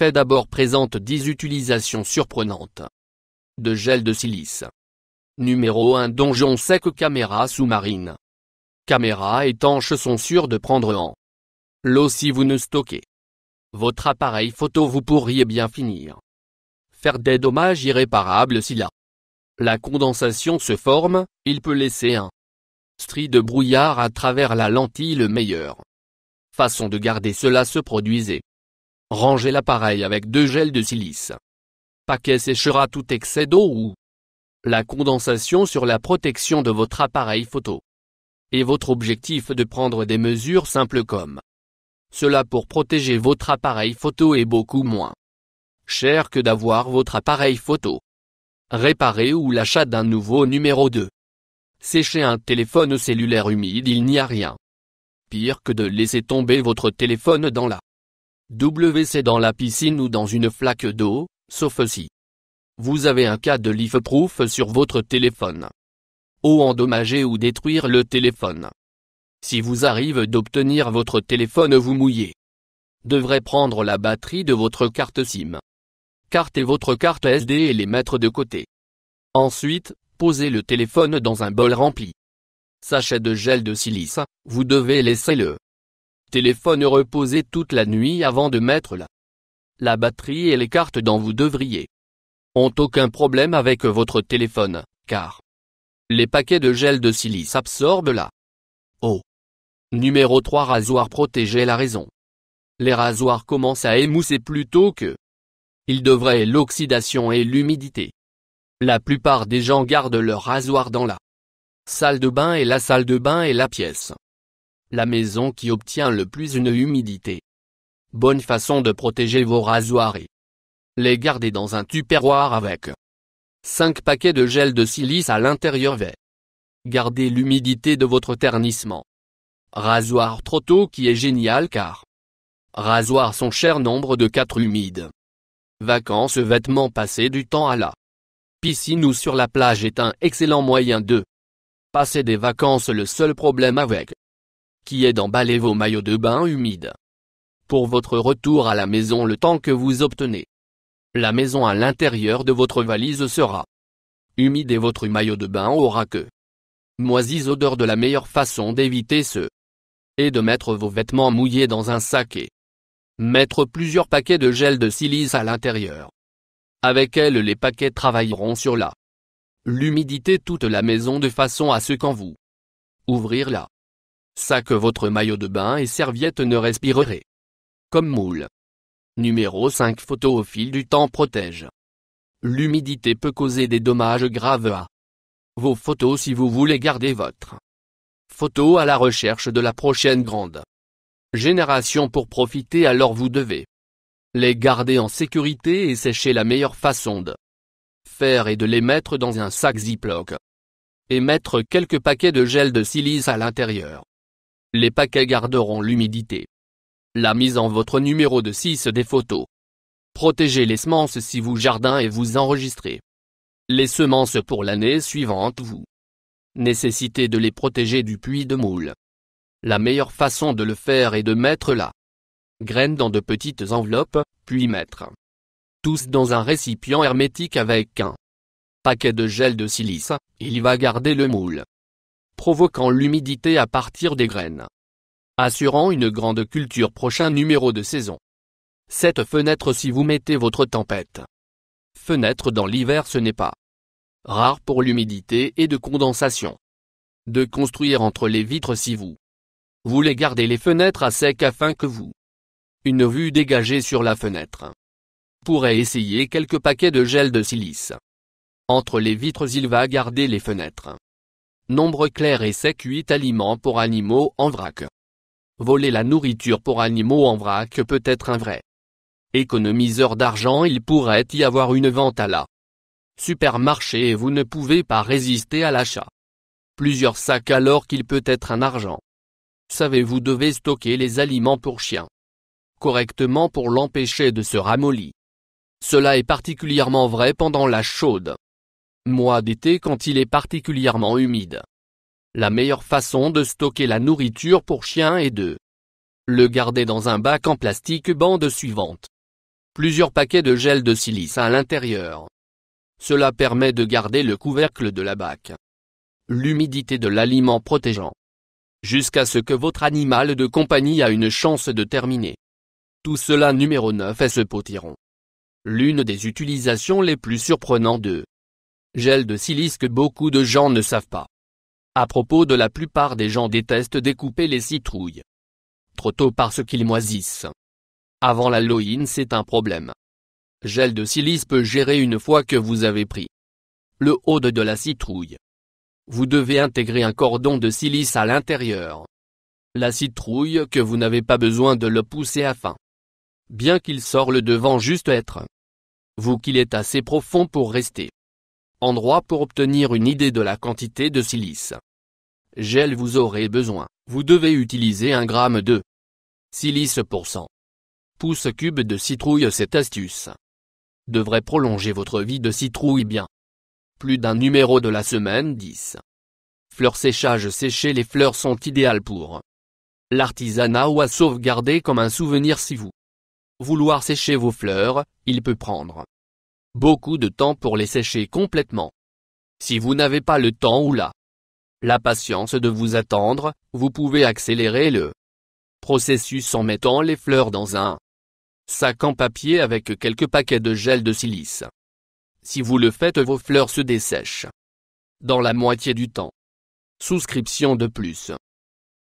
fait d'abord présente 10 utilisations surprenantes. De gel de silice. Numéro 1. Donjon sec. Caméras sous-marines. Caméras étanches sont sûres de prendre en l'eau si vous ne stockez votre appareil photo. Vous pourriez bien finir faire des dommages irréparables si la condensation se forme. Il peut laisser un strie de brouillard à travers la lentille. Le meilleur façon de garder cela se produisait. Rangez l'appareil avec 2 gels de silice. Paquet séchera tout excès d'eau ou la condensation sur la protection de votre appareil photo. Et votre objectif de prendre des mesures simples comme cela pour protéger votre appareil photo est beaucoup moins cher que d'avoir votre appareil photo réparé ou l'achat d'un nouveau. Numéro 2. Sécher un téléphone cellulaire humide. Il n'y a rien pire que de laisser tomber votre téléphone dans la WC, dans la piscine ou dans une flaque d'eau, sauf si vous avez un cas de leaf-proof sur votre téléphone. Ou endommager ou détruire le téléphone. Si vous arrive d'obtenir votre téléphone vous mouillé, devrez prendre la batterie de votre carte SIM, carte et votre carte SD et les mettre de côté. Ensuite, posez le téléphone dans un bol rempli sachet de gel de silice. Vous devez laisser le téléphone reposer toute la nuit avant de mettre la batterie et les cartes dont vous devriez ont aucun problème avec votre téléphone, car les paquets de gel de silice absorbent la eau. Numéro 3. Rasoir protégé. La raison. Les rasoirs commencent à émousser plus tôt que il devrait. L'oxydation et l'humidité. La plupart des gens gardent leur rasoir dans la salle de bain, et la salle de bain est la pièce, la maison qui obtient le plus une humidité. Bonne façon de protéger vos rasoirs est les garder dans un tupperware avec 5 paquets de gel de silice à l'intérieur. Gardez l'humidité de votre ternissement. Rasoir trop tôt qui est génial car rasoirs sont chers. Nombre de 4. Humide. Vacances. Vêtements. Passer du temps à la piscine ou sur la plage est un excellent moyen de passer des vacances. Le seul problème avec qui est d'emballer vos maillots de bain humides pour votre retour à la maison. Le temps que vous obtenez la maison à l'intérieur de votre valise sera humide et votre maillot de bain aura que moisis odeur. De la meilleure façon d'éviter ce est de mettre vos vêtements mouillés dans un sac et mettre plusieurs paquets de gel de silice à l'intérieur. Avec elle, les paquets travailleront sur l'humidité toute la maison de façon à ce quand vous ouvrir la sac, votre maillot de bain et serviette ne respireraient comme moule. Numéro 5. Photo au fil du temps protège. L'humidité peut causer des dommages graves à vos photos. Si vous voulez garder votre photo à la recherche de la prochaine grande génération pour profiter, alors vous devez les garder en sécurité et sécher. La meilleure façon de faire est de les mettre dans un sac Ziploc et mettre quelques paquets de gel de silice à l'intérieur. Les paquets garderont l'humidité. La mise en votre numéro de 6 des photos. Protégez les semences si vous jardin et vous enregistrez les semences pour l'année suivante. Vous nécessitez de les protéger du puits de moule. La meilleure façon de le faire est de mettre la graine dans de petites enveloppes, puis mettre tous dans un récipient hermétique avec un paquet de gel de silice. Il va garder le moule, provoquant l'humidité à partir des graines, assurant une grande culture. Prochain numéro de saison. Cette fenêtre. Si vous mettez votre tempête fenêtre dans l'hiver, ce n'est pas rare pour l'humidité et de condensation de construire entre les vitres. Si vous voulez garder les fenêtres à sec afin que vous une vue dégagée sur la fenêtre, pourrait essayer quelques paquets de gel de silice entre les vitres. Il va garder les fenêtres nombre clair et sec. 8 aliments pour animaux en vrac. Voler la nourriture pour animaux en vrac peut être un vrai économiseur d'argent. Il pourrait y avoir une vente à la supermarché et vous ne pouvez pas résister à l'achat plusieurs sacs, alors qu'il peut être un argent. Savez-vous devez stocker les aliments pour chiens correctement pour l'empêcher de se ramollir. Cela est particulièrement vrai pendant la chaude mois d'été quand il est particulièrement humide. La meilleure façon de stocker la nourriture pour chien est de le garder dans un bac en plastique. Bande suivante. Plusieurs paquets de gel de silice à l'intérieur. Cela permet de garder le couvercle de la bac. L'humidité de l'aliment protégeant. Jusqu'à ce que votre animal de compagnie a une chance de terminer. Tout cela. Numéro 9 est ce potiron. L'une des utilisations les plus surprenantes de gel de silice que beaucoup de gens ne savent pas. À propos de la plupart des gens détestent découper les citrouilles. Trop tôt parce qu'ils moisissent. Avant l'Halloween c'est un problème. Gel de silice peut gérer une fois que vous avez pris le haut de la citrouille. Vous devez intégrer un cordon de silice à l'intérieur. La citrouille que vous n'avez pas besoin de le pousser afin. Bien qu'il sort le devant juste être. Vous qu'il est assez profond pour rester. Endroit pour obtenir une idée de la quantité de silice. Gel vous aurez besoin. Vous devez utiliser 1 gramme de silice pour 100 pouces cubes de citrouille. Cette astuce devrait prolonger votre vie de citrouille bien. Plus d'un numéro de la semaine 10. Fleurs séchage séchées. Les fleurs sont idéales pour l'artisanat ou à sauvegarder comme un souvenir. Si vous vouloir sécher vos fleurs, il peut prendre beaucoup de temps pour les sécher complètement. Si vous n'avez pas le temps ou la patience de vous attendre, vous pouvez accélérer le processus en mettant les fleurs dans un sac en papier avec quelques paquets de gel de silice. Si vous le faites, vos fleurs se dessèchent dans la moitié du temps. Souscription de plus.